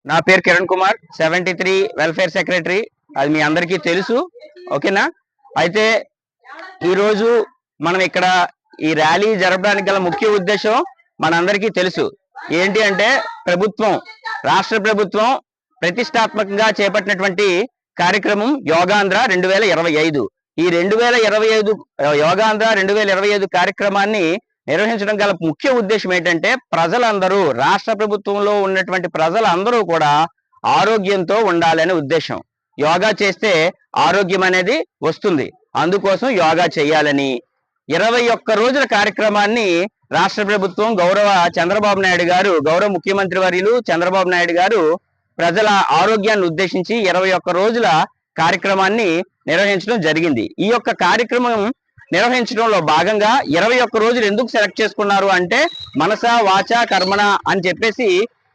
నా పేరు Kiran Kumar 73 welfare secretary. అది మీ అందరికీ తెలుసు. ఓకేనా? అయితే ఈరోజు మనం ఇక్కడ ఈ ర్యాలీ జరపడానికి గల ముఖ్య ఉద్దేశం మనందరికీ తెలుసు. ఏంటి అంటే రాష్ట్ర ప్రభుత్వం ప్రతిష్టాత్మకంగా చేపట్టినటువంటి కార్యక్రమం యోగాంధ్ర 2025. ఈ 2025 యోగాంధ్ర 2025 కార్యక్రమాన్ని నిర్వహించడం గల ముఖ్య ఉద్దేశం ఏంటంటే ప్రజలందరూ, రాష్ట్ర ప్రభుత్వంలో ఉన్నటువంటి ప్రజలందరూ కూడా ఆరోగ్యంతో ఉండాలనే ఉద్దేశం. యోగా చేస్తే ఆరోగ్యం అనేది వస్తుంది. అందుకోసం యోగా చేయాలని 21 రోజుల కార్యక్రమాన్ని రాష్ట్ర ప్రభుత్వం గౌరవ ముఖ్యమంత్రి వర్యులు చంద్రబాబు నాయుడు గారు ప్రజల ఆరోగ్యాన్ని ఉద్దేశించి 21 రోజుల కార్యక్రమాన్ని నిర్వహించడం జరిగింది. ఈ యొక్క కార్యక్రమం నిర్వహించడంలో భాగంగా 21 రోజులు ఎందుకు సెలెక్ట్ చేసుకున్నారు అంటే మనస వాచ కర్మణ అని చెప్పేసి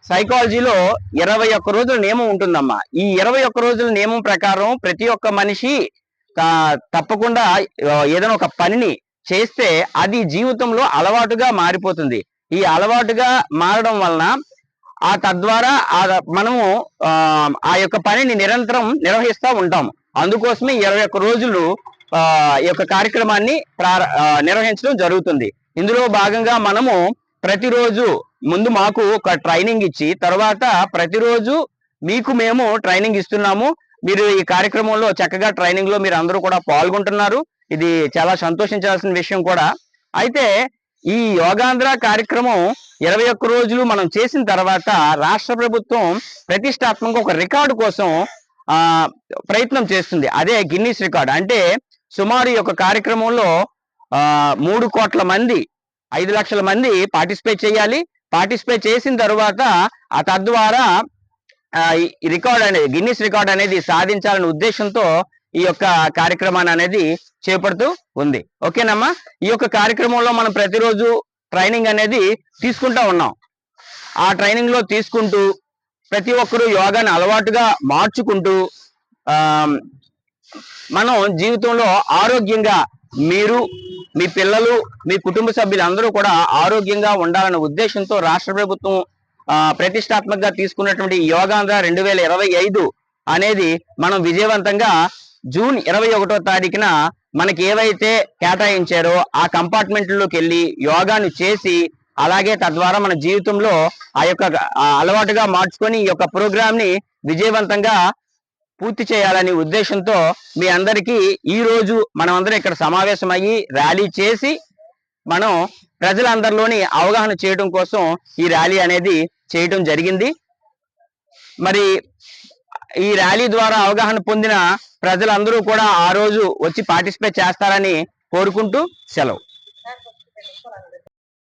సైకాలజీలో 21 రోజుల నియమం ఉంటుందమ్మా. ఈ 21 రోజుల నియమం ప్రకారం ప్రతి ఒక్క మనిషి తప్పకుండా ఏదైనా ఒక పనిని చేస్తే అది జీవితంలో అలవాటుగా మారిపోతుంది. ఈ అలవాటుగా మారడం వలన తద్వారా మనము ఆ యొక్క పనిని నిరంతరం నిర్వహిస్తూ ఉంటాము. అందుకోసమే 21 రోజులు ఈ యొక్క కార్యక్రమాన్ని నిర్వహించడం జరుగుతుంది. ఇందులో భాగంగా మనము ప్రతిరోజు ముందు మాకు ఒక ట్రైనింగ్ ఇచ్చి తర్వాత ప్రతిరోజు మీకు మేము ట్రైనింగ్ ఇస్తున్నాము. మీరు ఈ కార్యక్రమంలో చక్కగా ట్రైనింగ్ లో మీరు అందరూ కూడా పాల్గొంటున్నారు. ఇది చాలా సంతోషించాల్సిన విషయం కూడా. అయితే ఈ యోగాంధ్ర కార్యక్రమం 21 రోజులు మనం చేసిన తర్వాత రాష్ట్ర ప్రభుత్వం ప్రతిష్టాత్మకంగా ఒక రికార్డు కోసం ప్రయత్నం చేస్తుంది. అదే గిన్నీస్ రికార్డ్. అంటే సుమారు ఈ యొక్క కార్యక్రమంలో 3 కోట్ల మంది 5 లక్షల మంది పార్టిసిపేట్ చేయాలి. పార్టిసిపేట్ చేసిన తర్వాత తద్వారా రికార్డ్ అనేది గిన్నీస్ రికార్డ్ అనేది సాధించాలనే ఉద్దేశంతో ఈ యొక్క కార్యక్రమాన్ని అనేది చేపడుతూ ఉంది. ఓకేనమ్మా? ఈ యొక్క కార్యక్రమంలో మనం ప్రతిరోజు ట్రైనింగ్ అనేది తీసుకుంటా ఉన్నాం. ఆ ట్రైనింగ్ లో తీసుకుంటూ ప్రతి ఒక్కరూ యోగాని అలవాటుగా మార్చుకుంటూ మనం జీవితంలో ఆరోగ్యంగా మీరు, మీ పిల్లలు, మీ కుటుంబ సభ్యులు అందరూ కూడా ఆరోగ్యంగా ఉండాలనే ఉద్దేశంతో రాష్ట్ర ప్రభుత్వం ప్రతిష్టాత్మకంగా తీసుకున్నటువంటి యోగాంధ్ర 2025 అనేది మనం విజయవంతంగా జూన్ 21వ తారీఖున మనకి ఏవైతే కేటాయించారో ఆ కంపార్ట్మెంట్లోకి వెళ్ళి యోగాను చేసి అలాగే తద్వారా మన జీవితంలో ఆ యొక్క అలవాటుగా మార్చుకొని ఈ యొక్క ప్రోగ్రామ్ ని విజయవంతంగా పూర్తి చేయాలనే ఉద్దేశంతో మీ అందరికీ ఈ రోజు మనం అందరం ఇక్కడ సమావేశమయ్యి ర్యాలీ చేసి మనం ప్రజలందరిలోని అవగాహన చేయడం కోసం ఈ ర్యాలీ అనేది చేయడం జరిగింది. మరి ఈ ర్యాలీ ద్వారా అవగాహన పొందిన ప్రజలందరూ కూడా ఆ రోజు వచ్చి పార్టిసిపేట్ చేస్తారని కోరుకుంటూ సెలవు.